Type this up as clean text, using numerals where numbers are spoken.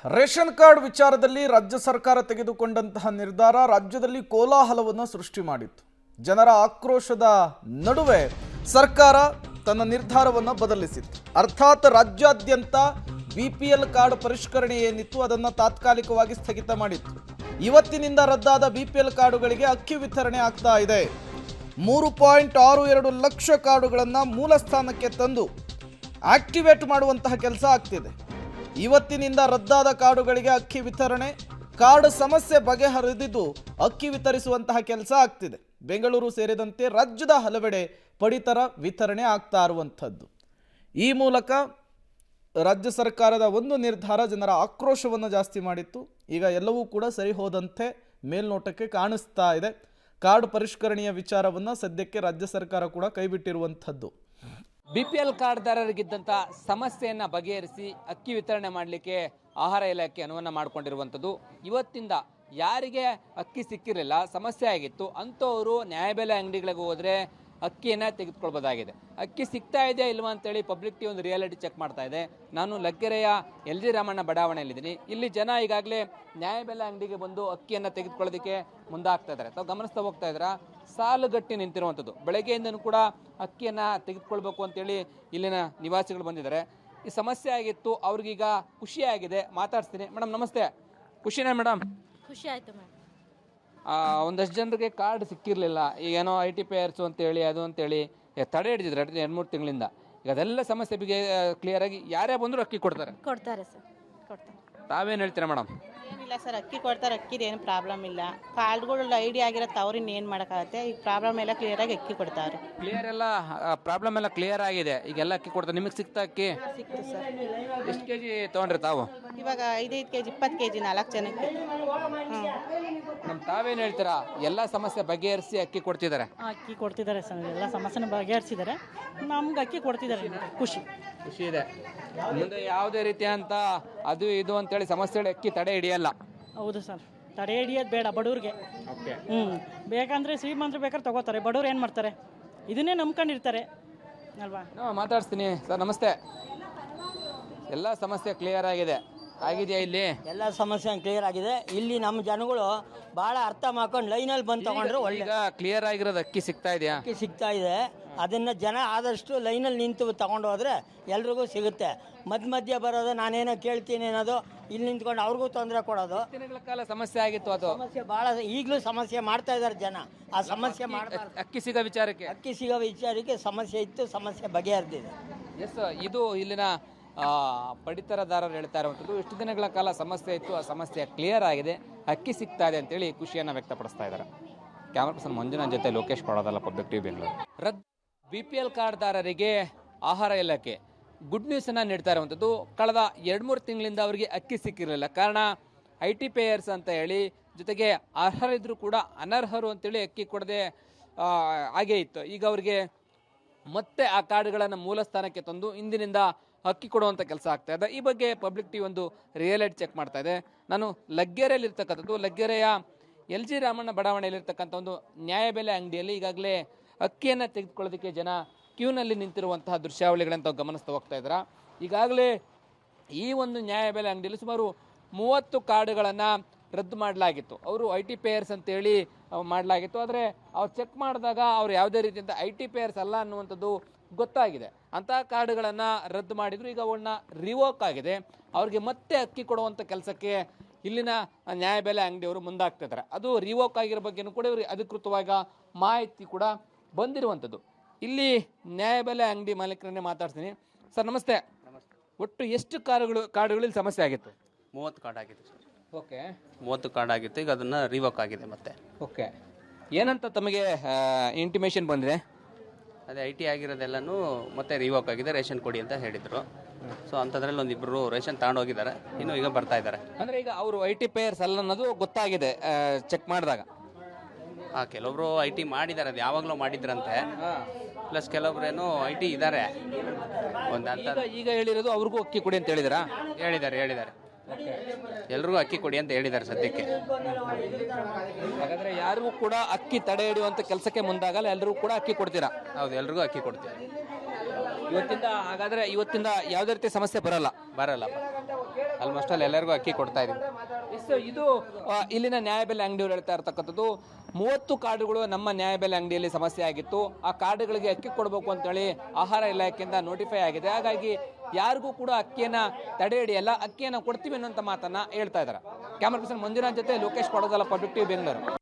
Ration card ವಿಚಾರದಲ್ಲಿ ರಾಜ್ಯ ಸರ್ಕಾರ ತೆಗೆದುಕೊಂಡಂತಹ ನಿರ್ಧಾರ ರಾಜ್ಯದಲ್ಲಿ ಕೋಲಾಹಲವನ್ನು ಸೃಷ್ಟಿ ಮಾಡಿತ್ತು. ಜನರ ಆಕ್ರೋಶದ ನಡುವೆ ಸರ್ಕಾರ ತನ್ನ ನಿರ್ಧಾರವನ್ನು ಬದಲಿಸಿತ್ತು. ಅರ್ಥಾತ್ ರಾಜ್ಯಾದ್ಯಂತ ಬಿಪಿಎಲ್ ಕಾರ್ಡ್ ಪರಿಷ್ಕರಣೆ ಏನಿತ್ತು ಅದನ್ನು ತಾತ್ಕಾಲಿಕವಾಗಿ ಸ್ಥಗಿತ ಮಾಡಿತ್ತು. ಇವತ್ತಿನಿಂದ ರದ್ದಾದ ಬಿಪಿಎಲ್ ಕಾರ್ಡುಗಳಿಗೆ ಅಕ್ಕಿ ವಿತರಣೆ ಆಗ್ತಾ ಇದೆ. 3.62 ಲಕ್ಷ ಕಾರ್ಡುಗಳನ್ನು ಮೂಲ ಸ್ಥಾನಕ್ಕೆ ತಂದು ಆಕ್ಟಿವೇಟ್ ಮಾಡುವಂತಹ ಕೆಲಸ ಆಗ್ತಿದೆ. ಇವತ್ತಿನಿಂದ ರದ್ದಾದ ಕಾರ್ಡುಗಳಿಗೆ ಅಕ್ಕಿ ವಿತರಣೆ, ಕಾರ್ಡ್ ಸಮಸ್ಯೆ ಬಗೆಹರಿದಿದ್ದು ಅಕ್ಕಿ ವಿತರಿಸುವಂತಹ ಕೆಲಸ ಆಗ್ತಿದೆ. ಬೆಂಗಳೂರು ಸೇರಿದಂತೆ ರಾಜ್ಯದ ಹಲವೆಡೆ ಪಡಿತರ ವಿತರಣೆ ಆಗ್ತಾ ಇರುವಂಥದ್ದು. ಈ ಮೂಲಕ ರಾಜ್ಯ ಸರ್ಕಾರದ ಒಂದು ನಿರ್ಧಾರ ಜನರ ಆಕ್ರೋಶವನ್ನು ಜಾಸ್ತಿ ಮಾಡಿತ್ತು. ಈಗ ಎಲ್ಲವೂ ಕೂಡ ಸರಿ ಹೋದಂತೆ ಮೇಲ್ನೋಟಕ್ಕೆ ಕಾಣಿಸ್ತಾ ಇದೆ. ಕಾರ್ಡ್ ಪರಿಷ್ಕರಣೆಯ ವಿಚಾರವನ್ನು ಸದ್ಯಕ್ಕೆ ರಾಜ್ಯ ಸರ್ಕಾರ ಕೂಡ ಕೈಬಿಟ್ಟಿರುವಂಥದ್ದು. ಬಿಪಿಎಲ್ ಕಾರ್ಡ್ದಾರರಿಗಿದ್ದಂಥ ಸಮಸ್ಯೆಯನ್ನು ಬಗೆಹರಿಸಿ ಅಕ್ಕಿ ವಿತರಣೆ ಮಾಡಲಿಕ್ಕೆ ಆಹಾರ ಇಲಾಖೆ ಅನುವನ್ನು ಮಾಡಿಕೊಂಡಿರುವಂಥದ್ದು. ಇವತ್ತಿಂದ ಯಾರಿಗೆ ಅಕ್ಕಿ ಸಿಕ್ಕಿರಲಿಲ್ಲ, ಸಮಸ್ಯೆ ಆಗಿತ್ತು, ಅಂಥವರು ನ್ಯಾಯಬೆಲೆ ಅಂಗಡಿಗಳಿಗೆ ಹೋದರೆ ಅಕ್ಕಿಯನ್ನು ತೆಗೆದುಕೊಳ್ಬೋದಾಗಿದೆ. ಅಕ್ಕಿ ಸಿಗ್ತಾ ಇದೆಯಾ ಇಲ್ವಾ ಅಂತೇಳಿ ಪಬ್ಲಿಕ್ ಟಿ ಒಂದು ರಿಯಾಲಿಟಿ ಚೆಕ್ ಮಾಡ್ತಾ ಇದೆ. ನಾನು ಲಗ್ಗೆರೆಯ LG ರಾಮಣ್ಣ ಬಡಾವಣೆಯಲ್ಲಿದ್ದೀನಿ. ಇಲ್ಲಿ ಜನ ಈಗಾಗಲೇ ನ್ಯಾಯಬೆಲೆ ಅಂಗಡಿಗೆ ಬಂದು ಅಕ್ಕಿಯನ್ನು ತೆಗೆದುಕೊಳ್ಳೋದಕ್ಕೆ ಮುಂದಾಗ್ತಾ ಇದ್ದಾರೆ. ತಾವು ಗಮನಿಸ್ತಾ ಹೋಗ್ತಾ ಇದ್ದೀರಾ, ಸಾಲುಗಟ್ಟಿ ನಿಂತಿರುವಂಥದ್ದು. ಬೆಳಗ್ಗೆಯಿಂದನೂ ಕೂಡ ಅಕ್ಕಿಯನ್ನು ತೆಗೆದುಕೊಳ್ಬೇಕು ಅಂತೇಳಿ ಇಲ್ಲಿನ ನಿವಾಸಿಗಳು ಬಂದಿದ್ದಾರೆ. ಈ ಸಮಸ್ಯೆ ಆಗಿತ್ತು, ಅವ್ರಿಗೀಗ ಖುಷಿಯಾಗಿದೆ. ಮಾತಾಡ್ತೀನಿ. ಮೇಡಮ್ ನಮಸ್ತೆ. ಖುಷಿನಾ ಮೇಡಮ್? ಖುಷಿ ಆಯ್ತು ಮೇಡಮ್. ಒಂದಷ್ಟು ಜನರಿಗೆ ಕಾರ್ಡ್ ಸಿಕ್ಕಿರಲಿಲ್ಲ. ಈಗೇನೋ IT ಪೇಯರ್ಸು ಅಂತೇಳಿ ಅದು ಅಂತೇಳಿ ತಡೆ ಹಿಡಿದಿದ್ರು 2-3 ತಿಂಗಳಿಂದ. ಈಗ ಅದೆಲ್ಲ ಸಮಸ್ಯೆ ಬಗ್ಗೆ ಕ್ಲಿಯರ್ ಆಗಿ ಯಾರೇ ಬಂದರೂ ಅಕ್ಕಿ ಕೊಡ್ತಾರೆ ಸರ್, ಕೊಡ್ತಾರೆ. ತಾವೇನು ಹೇಳ್ತೀರಾ ಮೇಡಮ್? ಏನಿಲ್ಲ ಸರ್, ಅಕ್ಕಿ ಕೊಡ್ತಾರೆ. ಅಕ್ಕಿದು ಏನು ಪ್ರಾಬ್ಲಮ್ ಇಲ್ಲ. ಕಾರ್ಡ್ಗಳು ಐಡಿ ಆಗಿರತ್ತೆ, ಅವ್ರಿನ್ನ ಏನು ಮಾಡೋಕ್ಕಾಗತ್ತೆ. ಈಗ ಪ್ರಾಬ್ಲಮ್ ಎಲ್ಲ ಕ್ಲಿಯರ್ ಆಗಿ ಅಕ್ಕಿ ಕೊಡ್ತಾರೆ. ಕ್ಲಿಯರ್ ಎಲ್ಲ ಪ್ರಾಬ್ಲಮ್ ಎಲ್ಲ ಕ್ಲಿಯರ್ ಆಗಿದೆ. ಈಗೆಲ್ಲ ಅಕ್ಕಿ ಕೊಡ್ತಾರೆ. ನಿಮಗೆ ಸಿಗ್ತಾ ಅಕ್ಕಿ? ಸಿಕ್ತು ಸರ್. ಎಷ್ಟು kg ತೊಗೊಂಡ್ರಿ ತಾವು? ಇವಾಗ 5 kg 20 kg 4 ಜನಕ್ಕೆ. ತಾವೇನು ಹೇಳ್ತೀರಾ? ಎಲ್ಲ ಸಮಸ್ಯೆ ಬಗೆಹರಿಸಿ ಅಕ್ಕಿ ಕೊಡ್ತಿದ್ದಾರೆ. ಅಕ್ಕಿ ಕೊಡ್ತಿದ್ದಾರೆ ಸರ್, ಎಲ್ಲ ಸಮಸ್ಯೆನ ಬಗೆಹರಿಸಿದ್ದಾರೆ. ನಮ್ಗೆ ಅಕ್ಕಿ ಕೊಡ್ತಿದ್ದಾರೆ, ಖುಷಿ ಇದೆ. ಮುಂದೆ ಯಾವುದೇ ರೀತಿ ಅಂತ ಅದು ಇದು ಅಂತೇಳಿ ಸಮಸ್ಯೆಗಳು ಅಕ್ಕಿ ತಡೆ ಹಿಡಿಯಲ್ಲ. ಹೌದು ಸರ್, ತಡೆ ಹಿಡಿಯೋದು ಬೇಡ ಬಡವ್ರಿಗೆ. ಬೇಕಂದ್ರೆ ಶ್ರೀಮಂತರು ಬೇಕಾದ್ರೆ ತಗೋತಾರೆ, ಬಡವ್ರು ಏನು ಮಾಡ್ತಾರೆ? ಇದನ್ನೇ ನಂಬ್ಕೊಂಡಿರ್ತಾರೆ ಅಲ್ವಾ? ಮಾತಾಡ್ತೀನಿ ಸರ್. ನಮಸ್ತೆ. ಎಲ್ಲ ಸಮಸ್ಯೆ ಕ್ಲಿಯರ್ ಆಗಿದೆಯಾ ಇಲ್ಲಿ? ಎಲ್ಲ ಸಮಸ್ಯೆ ಕ್ಲಿಯರ್ ಆಗಿದೆ. ಇಲ್ಲಿ ನಮ್ಮ ಜನಗಳು ಭಾಳ ಅರ್ಥ ಮಾಡ್ಕೊಂಡು ಲೈನಲ್ಲಿ ಬಂದು ತಗೊಂಡ್ರು ಒಳ್ಳೆ. ಈಗ ಕ್ಲಿಯರ್ ಆಗಿರೋದು ಅಕ್ಕಿ ಸಿಗ್ತಾ ಇದೆಯಾ? ಅಕ್ಕಿ ಸಿಗ್ತಾ ಇದೆ. ಅದನ್ನು ಜನ ಆದಷ್ಟು ಲೈನಲ್ಲಿ ನಿಂತು ತಗೊಂಡು ಹೋದರೆ ಎಲ್ರಿಗೂ ಸಿಗುತ್ತೆ. ಮಧ್ಯ ಬರೋದು, ನಾನೇನೋ ಕೇಳ್ತೀನಿ ಅನ್ನೋದು, ಇಲ್ಲಿ ನಿಂತ್ಕೊಂಡು ಅವ್ರಿಗೂ ತೊಂದರೆ ಕೊಡೋದು. ದಿನಗಳ ಕಾಲ ಸಮಸ್ಯೆ ಆಗಿತ್ತು. ಅದು ಸಮಸ್ಯೆ ಭಾಳ ಈಗಲೂ ಸಮಸ್ಯೆ ಮಾಡ್ತಾ ಇದ್ದಾರೆ ಜನ. ಆ ಸಮಸ್ಯೆ ಮಾಡಬಾರ್ದು. ಅಕ್ಕಿ ಸಿಗೋ ವಿಚಾರಕ್ಕೆ ಸಮಸ್ಯೆ ಇತ್ತು, ಸಮಸ್ಯೆ ಬಗೆಹರಿದಿದೆ. ಎಸ್, ಇದು ಇಲ್ಲಿನ ಪಡಿತರದಾರರು ಹೇಳ್ತಾ ಇರುವಂಥದ್ದು. ಇಷ್ಟು ದಿನಗಳ ಕಾಲ ಸಮಸ್ಯೆ ಇತ್ತು, ಆ ಸಮಸ್ಯೆ ಕ್ಲಿಯರ್ ಆಗಿದೆ, ಅಕ್ಕಿ ಸಿಗ್ತಾ ಇದೆ ಅಂತೇಳಿ ಖುಷಿಯನ್ನು ವ್ಯಕ್ತಪಡಿಸ್ತಾ ಇದ್ದಾರೆ. ಕ್ಯಾಮರಾ ಪರ್ಸನ್ ಮಂಜುನಾಥ್ ಜೊತೆ ಲೋಕೇಶ್ ಕೊಡೋದಲ್ಲ, ಪಬ್ಲಿಕ್ ಟಿವಿ ಬೆಂಗಳೂರು. BPL ಕಾರ್ಡ್ದಾರರಿಗೆ ಆಹಾರ ಇಲಾಖೆ ಗುಡ್ ನ್ಯೂಸನ್ನು ನೀಡ್ತಾ ಇರುವಂಥದ್ದು. ಕಳೆದ 2-3 ತಿಂಗಳಿಂದ ಅವರಿಗೆ ಅಕ್ಕಿ ಸಿಕ್ಕಿರಲಿಲ್ಲ. ಕಾರಣ IT ಪೇಯರ್ಸ್ ಅಂತ ಹೇಳಿ, ಜೊತೆಗೆ ಅರ್ಹರಿದ್ದರೂ ಕೂಡ ಅನರ್ಹರು ಅಂತೇಳಿ ಅಕ್ಕಿ ಕೊಡದೆ ಹಾಗೇ ಇತ್ತು. ಈಗ ಅವರಿಗೆ ಮತ್ತೆ ಆ ಕಾರ್ಡ್ಗಳನ್ನು ಮೂಲ ಸ್ಥಾನಕ್ಕೆ ತಂದು ಇಂದಿನಿಂದ ಅಕ್ಕಿ ಕೊಡುವಂಥ ಕೆಲಸ ಆಗ್ತಾ ಇದೆ. ಈ ಬಗ್ಗೆ ಪಬ್ಲಿಕ್ ಟಿವಿ ಒಂದು ರಿಯಾಲಿಟಿ ಚೆಕ್ ಮಾಡ್ತಾ ಇದೆ. ನಾನು ಲಗ್ಗೆರೆಯಲ್ಲಿರ್ತಕ್ಕಂಥದ್ದು, ಲಗ್ಗೆರೆಯ LG ರಾಮಣ್ಣ ಬಡಾವಣೆಯಲ್ಲಿರ್ತಕ್ಕಂಥ ಒಂದು ನ್ಯಾಯಬೆಲೆ ಅಂಗಡಿಯಲ್ಲಿ ಈಗಾಗಲೇ ಅಕ್ಕಿಯನ್ನು ತೆಗೆದುಕೊಳ್ಳೋದಕ್ಕೆ ಜನ ಕ್ಯೂನಲ್ಲಿ ನಿಂತಿರುವಂತಹ ದೃಶ್ಯಾವಳಿಗಳಂತ ಗಮನಿಸ್ತಾ ಹೋಗ್ತಾ ಇದ್ದಾರೆ. ಈಗಾಗಲೇ ಈ ಒಂದು ನ್ಯಾಯಬೆಲೆ ಅಂಗಡಿಯಲ್ಲಿ ಸುಮಾರು 30 ಕಾರ್ಡ್ಗಳನ್ನು ರದ್ದು ಮಾಡಲಾಗಿತ್ತು. ಅವರು IT ಪೇಯರ್ಸ್ ಅಂತೇಳಿ ಮಾಡಲಾಗಿತ್ತು. ಆದರೆ ಅವ್ರು ಚೆಕ್ ಮಾಡಿದಾಗ ಅವ್ರು ಯಾವುದೇ ರೀತಿಯಿಂದ IT ಪೇಯರ್ಸ್ ಅಲ್ಲ ಅನ್ನುವಂಥದ್ದು ಗೊತ್ತಾಗಿದೆ. ಅಂತಹ ಕಾರ್ಡ್ಗಳನ್ನು ರದ್ದು ಮಾಡಿದ್ರು. ಈಗ ಅವನ್ನ ರಿವೋಕ್ ಆಗಿದೆ. ಅವ್ರಿಗೆ ಮತ್ತೆ ಅಕ್ಕಿ ಕೊಡುವಂಥ ಕೆಲಸಕ್ಕೆ ಇಲ್ಲಿನ ನ್ಯಾಯಬೆಲೆ ಅಂಗಡಿಯವರು ಮುಂದಾಗ್ತಾ ಇದ್ದಾರೆ. ಅದು ರಿವೋಕ್ ಆಗಿರೋ ಬಗ್ಗೆನೂ ಕೂಡ ಇವರು ಅಧಿಕೃತವಾಗಿ ಮಾಹಿತಿ ಕೂಡ ಬಂದಿರುವಂಥದ್ದು. ಇಲ್ಲಿ ನ್ಯಾಯಬೆಲೆ ಅಂಗಡಿ ಮಾಲೀಕರನ್ನೇ ಮಾತಾಡ್ತೀನಿ. ಸರ್ ನಮಸ್ತೆ. ಒಟ್ಟು ಎಷ್ಟು ಕಾರ್ಡುಗಳಲ್ಲಿ ಸಮಸ್ಯೆ ಆಗಿತ್ತು? 30 ಕಾರ್ಡ್ ಆಗಿತ್ತು ಸರ್. ಓಕೆ, 30 ಕಾರ್ಡ್ ಆಗಿತ್ತು. ಈಗ ಅದನ್ನು ರಿವೋಕ್ ಆಗಿದೆ ಮತ್ತೆ. ಓಕೆ, ಏನಂತ ತಮಗೆ ಇಂಟಿಮೇಷನ್ ಬಂದಿದೆ? ಅದೇ IT ಆಗಿರೋದೆಲ್ಲನೂ ಮತ್ತೆ ರಿವೋಕ್ ಆಗಿದೆ, ರೇಷನ್ ಕೊಡಿ ಅಂತ ಹೇಳಿದರು. ಸೊ ಅಂಥದ್ರಲ್ಲಿ ಒಂದಿಬ್ಬರು ರೇಷನ್ ತಗೊಂಡೋಗಿದ್ದಾರೆ, ಇನ್ನು ಈಗ ಬರ್ತಾ ಇದ್ದಾರೆ. ಅಂದರೆ ಈಗ ಅವರು IT ಪೇಯರ್ಸ್ ಅಲ್ಲ ಅನ್ನೋದು ಗೊತ್ತಾಗಿದೆ ಚೆಕ್ ಮಾಡಿದಾಗ. ಕೆಲವೊಬ್ರು IT ಮಾಡಿದ್ದಾರೆ, ಅದು ಯಾವಾಗಲೂ ಮಾಡಿದ್ರಂತೆ. ಪ್ಲಸ್ ಕೆಲವೊಬ್ರೇನು IT ಇದ್ದಾರೆ. ಈಗ ಹೇಳಿರೋದು ಅವ್ರಿಗೂ ಅಕ್ಕಿ ಕೊಡಿ ಅಂತ ಹೇಳಿದಾರಾ? ಹೇಳಿದ್ದಾರೆ. ಎಲ್ರಿಗೂ ಅಕ್ಕಿ ಕೊಡಿ ಅಂತ ಹೇಳಿದ್ದಾರೆ ಸದ್ಯಕ್ಕೆ. ಹಾಗಾದ್ರೆ ಯಾರಿಗೂ ಕೂಡ ಅಕ್ಕಿ ತಡೆ ಹಿಡಿಯುವಂತ ಕೆಲಸಕ್ಕೆ ಮುಂದಾಗಲ್ಲ, ಎಲ್ರಿಗೂ ಕೂಡ ಅಕ್ಕಿ ಕೊಡ್ತೀರಾ? ಹೌದು, ಎಲ್ರಿಗೂ ಅಕ್ಕಿ ಕೊಡ್ತೀವಿ. ಇವತ್ತಿಂದ ಯಾವುದೇ ರೀತಿ ಸಮಸ್ಯೆ ಬರಲ್ಲ. ಆಲ್ಮೋಸ್ಟ್ ಅಲ್ಲಿ ಎಲ್ಲರಿಗೂ ಅಕ್ಕಿ ಕೊಡ್ತಾ ಇದೀವಿ. ಇದು ಇಲ್ಲಿನ ನ್ಯಾಯಬೆಲೆ ಅಂಗಡಿಯವರು ಹೇಳ್ತಾ ಇರ್ತಕ್ಕಂಥದ್ದು 30 ಕಾರ್ಡುಗಳು ನಮ್ಮ ನ್ಯಾಯಬೆಲೆ ಅಂಗಡಿಯಲ್ಲಿ ಸಮಸ್ಯೆ ಆಗಿತ್ತು. ಆ ಕಾರ್ಡುಗಳಿಗೆ ಅಕ್ಕಿ ಕೊಡಬೇಕು ಅಂತೇಳಿ ಆಹಾರ ಇಲಾಖೆಯಿಂದ ನೋಟಿಫೈ ಆಗಿದೆ. ಹಾಗಾಗಿ ಯಾರಿಗೂ ಕೂಡ ಅಕ್ಕಿಯನ್ನ ತಡೆ ಹಿಡಿಯಲ್ಲ, ಅಕ್ಕಿಯನ್ನ ಕೊಡ್ತೀವಿ ಅನ್ನೋಂಥ ಮಾತನ್ನ ಹೇಳ್ತಾ ಇದ್ದಾರೆ. ಕ್ಯಾಮರಾ ಪರ್ಸನ್ ಮಂಜುನಾಥ್ ಜೊತೆ ಲೋಕೇಶ್ ಪಡಗಲ, ಪಬ್ಲಿಕ್ ಟಿವಿ, ಬೆಂಗಳೂರು.